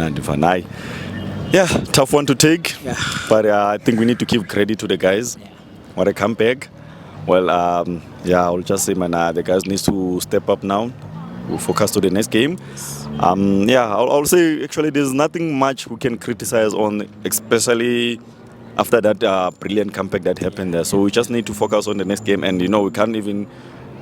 Van. Yeah, tough one to take, Yeah. but I think we need to give credit to the guys. What a comeback. Well, yeah, I'll just say, man, the guys need to step up now. We'll focus to the next game. Yeah, I'll say actually there's nothing much we can criticize on, especially after that brilliant comeback that happened there. So we just need to focus on the next game, and we can't even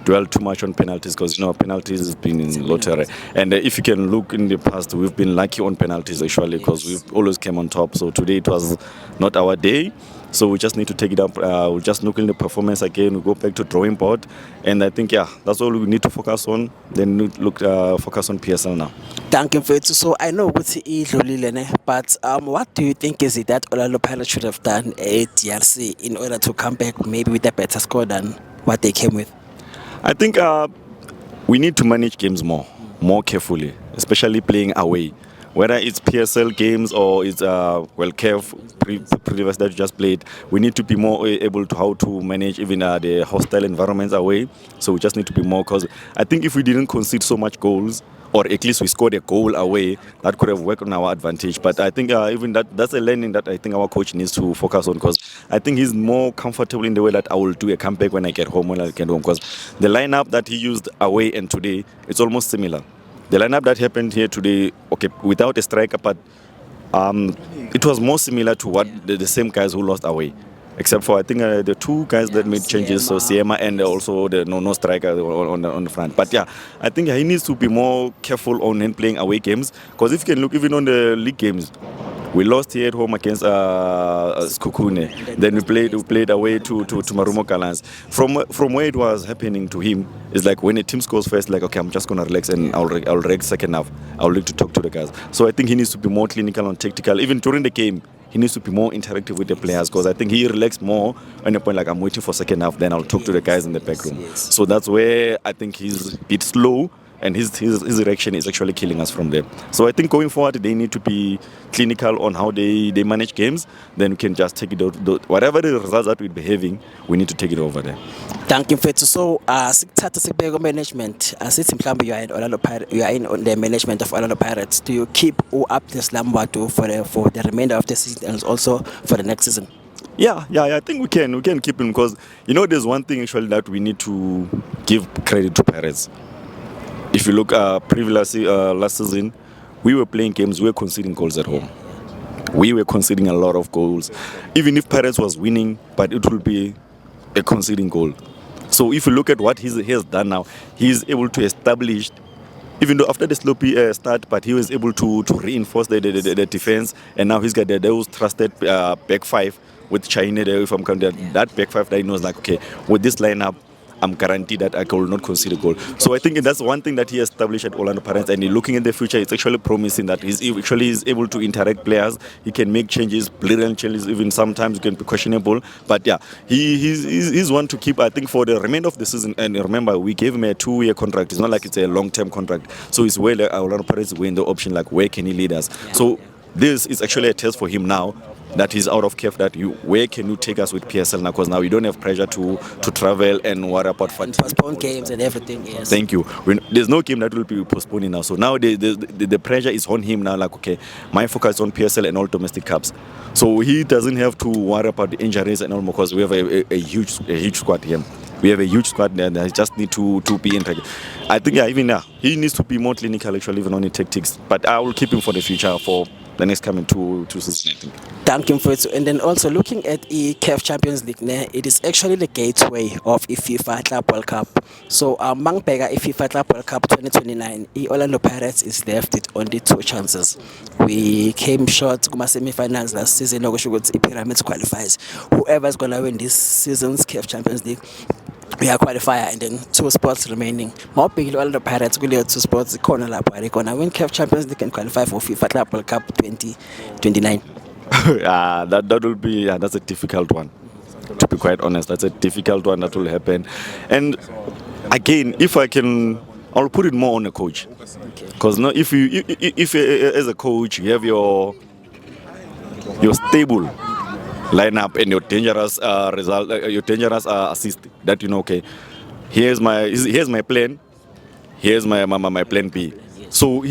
dwell too much on penalties because penalties has been in lottery. And if you can look in the past, we've been lucky on penalties actually because we've always came on top. So today it was not our day. So we just need to take it up. We'll just look in the performance again. We go back to drawing board, and I think that's all we need to focus on. Then focus on PSL now. Thank you, Fethu. So I know what's ÍloiLupopo, but what do you think is it that ÉloiLupopo should have done at DRC in order to come back maybe with a better score than what they came with? I think we need to manage games more carefully, especially playing away. Whether it's PSL games or it's CAF previous that you just played, we need to be more able to how to manage even the hostile environments away. So we just need to be more, because I think if we didn't concede so much goals, or at least we scored a goal away, that could have worked on our advantage. But I think even that's a learning that I think our coach needs to focus on, because I think he's more comfortable in the way that I will do a comeback when I get home, because the lineup that he used away and today, it's almost similar. The lineup that happened here today, okay, without a striker, but it was more similar to what the same guys who lost away. Except for I think the two guys that made changes, so Siema and also the no striker on the front. But yeah, I think he needs to be more careful on him playing away games, because if you can look even on the league games, we lost here at home against Skukune. Then we played away to Marumo Kalans. From where it was happening to him, it's like when a team scores first, like okay, I'm just gonna relax and I'll relax second half. I'll like to talk to the guys. So I think he needs to be more clinical and tactical. Even during the game, he needs to be more interactive with the players, because I think he relaxed more on the point like I'm waiting for second half, then I'll talk to the guys in the back room. So that's where I think he's a bit slow, and his direction is actually killing us from there. So I think going forward, they need to be clinical on how they manage games. Then we can just take it out. Whatever the results that we'll be having, we need to take it over there. Thank you, Fethu. So sikuthatha sikubeka management, asithi mhlawumbe you are in on the management of ÉloiLupopo Pirates. Do you keep up this Lambatu for the remainder of the season and also for the next season? Yeah, I think we can keep him, because there's one thing actually that we need to give credit to Pirates. If you look previously last season, we were playing games, we were conceding goals at home. We were conceding a lot of goals. Even if Pirates was winning, but it will be a conceding goal. So if you look at what he has done now, he is able to establish, even though after the sloppy start, but he was able to reinforce the defense, and now he's got those trusted back five with China there. If I'm counting that back five, that he knows like, okay, with this lineup, I'm guaranteed that I will not concede a goal. So I think that's one thing that he established at Orlando Pirates, and looking in the future, it's actually promising that he's able to interact players. He can make changes, brilliant changes, even sometimes can be questionable. But yeah, he's one to keep, I think, for the remainder of the season. And remember, we gave him a 2-year contract. It's not like it's a long-term contract. So it's where Orlando Pirates win the option, like where can he lead us? So this is actually a test for him now, that he's out of CAF, that where can you take us with PSL now, because now you don't have pressure to travel and worry about postpone games and everything. Yes. Thank you. There's no game that will be postponing now, so now the pressure is on him now, like okay, my focus is on PSL and all domestic cups, so he doesn't have to worry about the injuries and all, because we have a huge squad here. We have a huge squad, and I just need to be integrated. I think he needs to be more clinical actually, even on the tactics, but I will keep him for the future, for the next coming two seasons, I think. Thank you, Fethu. And then also looking at the CAF Champions League, it is actually the gateway of the FIFA Club World Cup. So Mangbega FIFA Club World Cup 2029, Orlando Pirates is left with only 2 chances. We came short to semi-finals last season. Pyramids qualifies. Whoever is gonna win this season's CAF Champions League, we are qualifier, and then 2 spots remaining. More big Orlando Pirates will 2 spots. Corner lap, are gonna win CAF Champions League and qualify for FIFA Club World Cup 2029. That will be that's a difficult one. To be quite honest, that's a difficult one that will happen. And again, if I can, I'll put it more on the coach, because now if as a coach you have your stable lineup and your dangerous result, your dangerous assist, that okay, here's my plan, here's my plan B. So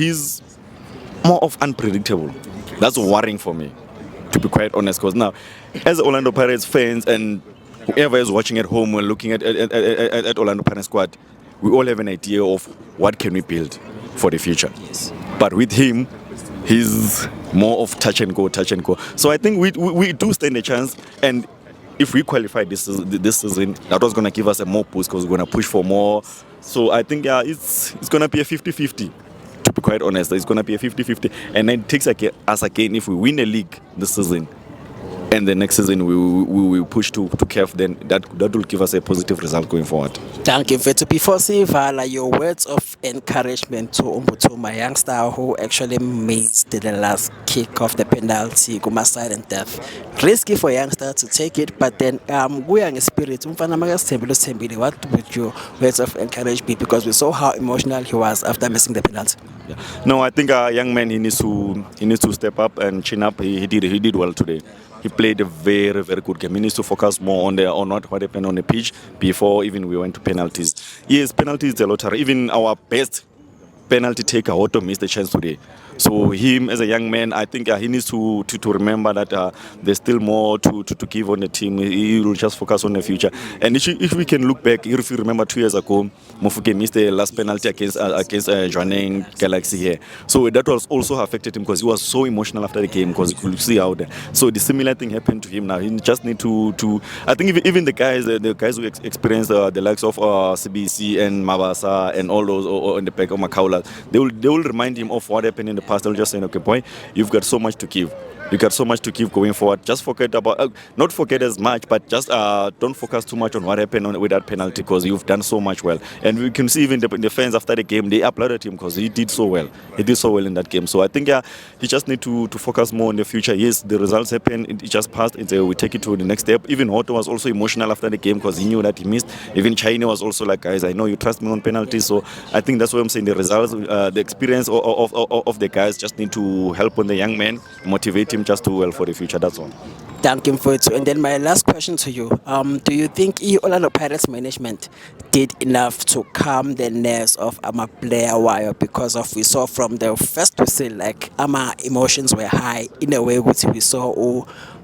more of unpredictable. That's worrying for me, to be quite honest. Because now, as Orlando Pirates fans and whoever is watching at home or looking at Orlando Pirates squad, we all have an idea of what can we build for the future. Yes. But with him, he's more of touch and go, touch and go. So I think we do stand a chance. And if we qualify this season, that was going to give us a more boost because we're going to push for more. So I think it's going to be a 50-50. To be quite honest, it's going to be a 50-50. And then it takes us again, if we win a league this season, and the next season we will push to CAF, then that will give us a positive result going forward. Thank you, Fetu. Before Sivala, your words of encouragement to Umbutu, my youngster who actually missed the last kick of the penalty, Guma silent death. Risky for youngster to take it, but then we are in spirit. What would your words of encouragement be? Because we saw how emotional he was after missing the penalty. Yeah. No, I think a young man, he needs to step up and chin up. He did well today. He played a very, very good game. He needs to focus more on what happened on the pitch before even we went to penalties. Yes, penalties is a lottery. Even our best penalty taker Otto missed the chance today. So him as a young man, I think he needs to remember that there's still more to give on the team. He will just focus on the future. And if we can look back, if you remember 2 years ago, Mofuke missed the last penalty against Jwaneng Galaxy here. So that was also affected him because he was so emotional after the game because he could see out there. So the similar thing happened to him now. He just need to I think even the guys who experienced the likes of CBC and Mabasa and all those or in the back of Makaula, they will remind him of what happened in the past. They'll just say, okay, boy, you've got so much to give. You got so much to give going forward. Just forget about, not forget as much, but just don't focus too much on what happened with that penalty because you've done so much well. And we can see even the fans after the game, they applauded him because he did so well. He did so well in that game. So I think he just need to focus more on the future. Yes, the results happened. It just passed. We take it to the next step. Even Otto was also emotional after the game because he knew that he missed. Even China was also like, guys, I know you trust me on penalties. So I think that's why I'm saying the results, the experience of the guys just need to help on the young man, motivate him just to well for the future. That's all. Thank you for it. And then my last question to you: do you think Orlando Pirates management did enough to calm the nerves of our player? Why? Because of we saw from the first whistle, like our emotions were high in a way. Which we saw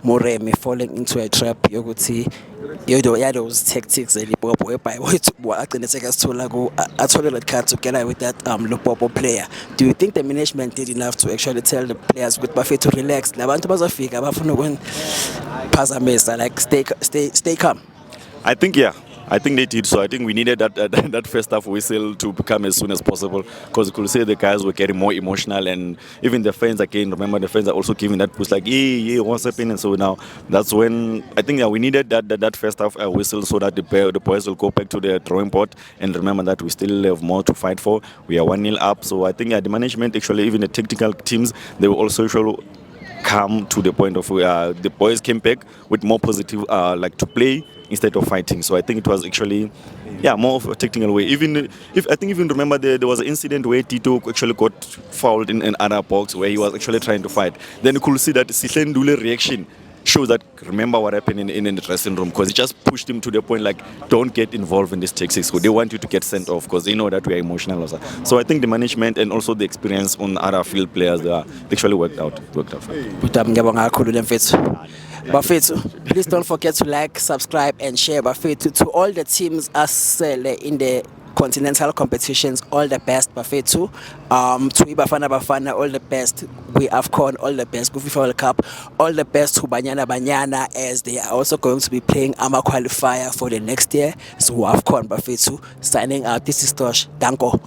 Moremi falling into a trap. Those tactics and Lupopo whereby I told that card together with that Lupopo player. Do you think the management did enough to actually tell the players with Buffet to relax? Like stay calm. I think I think they did. So I think we needed that first half whistle to become as soon as possible because you could see the guys were getting more emotional and even the fans again. Remember the fans are also giving that push like yeah what's happening. And so now that's when I think we needed that first half whistle so that the boys will go back to the drawing board and remember that we still have more to fight for. We are 1-0 up. So I think the management actually even the technical teams they will also come to the point of the boys came back with more positive like to play instead of fighting. So I think it was actually more of a technical way. Even remember there was an incident where Tito actually got fouled in another box where he was actually trying to fight. Then you could see that Sihlen reaction shows that remember what happened in the dressing room because it just pushed him to the point like don't get involved in this tactics. So they want you to get sent off because they know that we are emotional also. So I think the management and also the experience on other field players they actually worked out. Bafethu, please don't forget to like, subscribe and share. Bafethu, to all the teams as in the continental competitions, all the best. Bafethu, to Bafana, all the best. We AFCON, all the best. Go FIFA World Cup, all the best to Banyana as they are also going to be playing AMA qualifier for the next year. So AFCON, Bafethu, signing out. This is Tosh. Danko.